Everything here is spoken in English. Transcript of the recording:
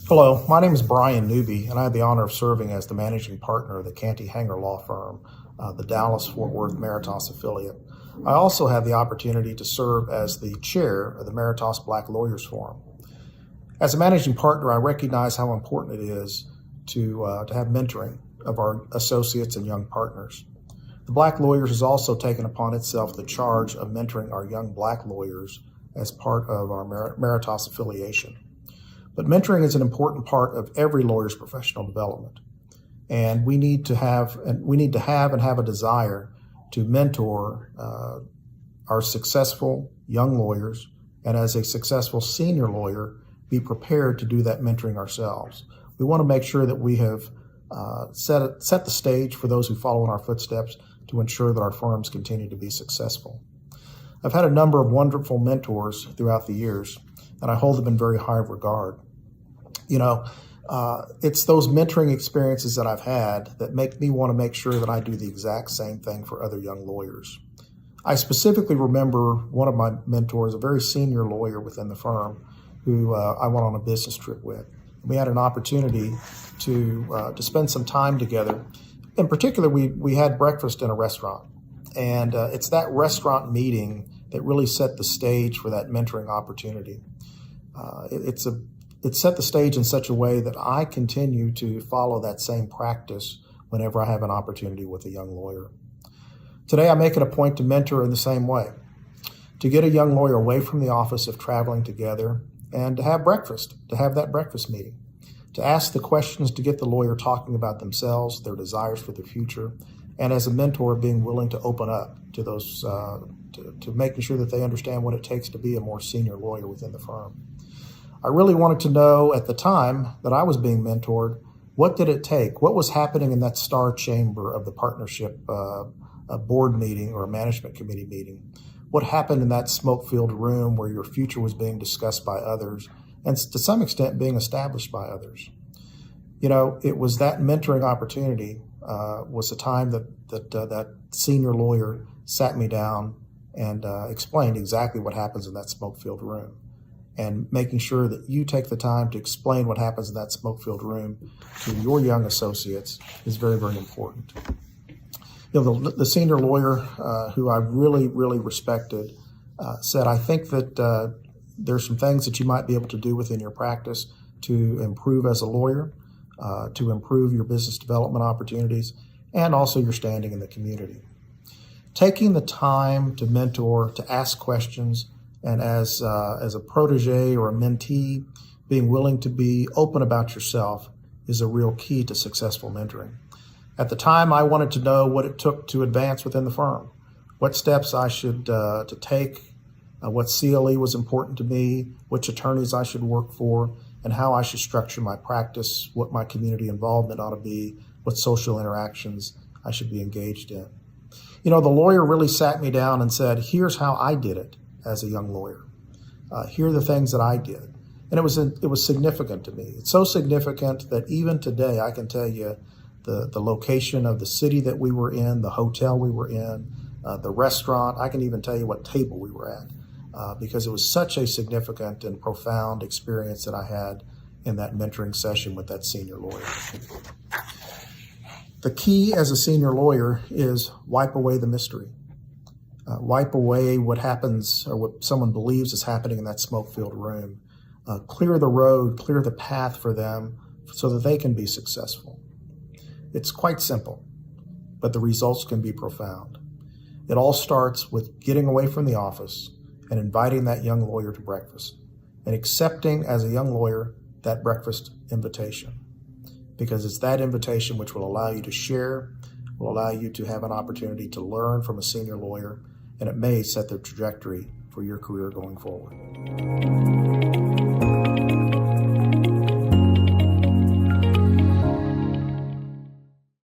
Hello, my name is Brian Newby, and I have the honor of serving as the managing partner of the Cantey law firm, the Dallas-Fort Worth Meritas affiliate. I also have the opportunity to serve as the chair of the Meritas Black Lawyers Forum. As a managing partner, I recognize how important it is to have mentoring of our associates and young partners. The Black Lawyers has also taken upon itself the charge of mentoring our young Black lawyers as part of our Meritas affiliation. But mentoring is an important part of every lawyer's professional development. And we need to have a desire to mentor our successful young lawyers, and as a successful senior lawyer, be prepared to do that mentoring ourselves. We want to make sure that we have set the stage for those who follow in our footsteps to ensure that our firms continue to be successful. I've had a number of wonderful mentors throughout the years, and I hold them in very high regard. It's those mentoring experiences that I've had that make me want to make sure that I do the exact same thing for other young lawyers. I specifically remember one of my mentors, a very senior lawyer within the firm, who I went on a business trip with. We had an opportunity to spend some time together. In particular, we had breakfast in a restaurant, and it's that restaurant meeting that really set the stage for that mentoring opportunity. It set the stage in such a way that I continue to follow that same practice whenever I have an opportunity with a young lawyer. Today, I make it a point to mentor in the same way, to get a young lawyer away from the office of traveling together and to have breakfast, to have that breakfast meeting, to ask the questions to get the lawyer talking about themselves, their desires for the future, and as a mentor, being willing to open up to those, to making sure that they understand what it takes to be a more senior lawyer within the firm. I really wanted to know at the time that I was being mentored, what did it take? What was happening in that star chamber of the partnership a board meeting or a management committee meeting? What happened in that smoke-filled room where your future was being discussed by others and to some extent being established by others? It was that mentoring opportunity was the time that senior lawyer sat me down and explained exactly what happens in that smoke-filled room. And making sure that you take the time to explain what happens in that smoke-filled room to your young associates is very, very important. The senior lawyer who I really, really respected said, I think that there's some things that you might be able to do within your practice to improve as a lawyer, to improve your business development opportunities, and also your standing in the community. Taking the time to mentor, to ask questions, and as a protege or a mentee, being willing to be open about yourself is a real key to successful mentoring. At the time, I wanted to know what it took to advance within the firm, what steps I should to take, what CLE was important to me, which attorneys I should work for, and how I should structure my practice, what my community involvement ought to be, what social interactions I should be engaged in. The lawyer really sat me down and said, here's how I did it as a young lawyer. Here are the things that I did. And it was significant to me. It's so significant that even today I can tell you the location of the city that we were in, the hotel we were in, the restaurant. I can even tell you what table we were at because it was such a significant and profound experience that I had in that mentoring session with that senior lawyer. The key as a senior lawyer is wipe away the mystery. Wipe away what happens or what someone believes is happening in that smoke-filled room. Clear the road, clear the path for them so that they can be successful. It's quite simple, but the results can be profound. It all starts with getting away from the office and inviting that young lawyer to breakfast and accepting as a young lawyer that breakfast invitation, because it's that invitation which will allow you to share, will allow you to have an opportunity to learn from a senior lawyer, and it may set the trajectory for your career going forward.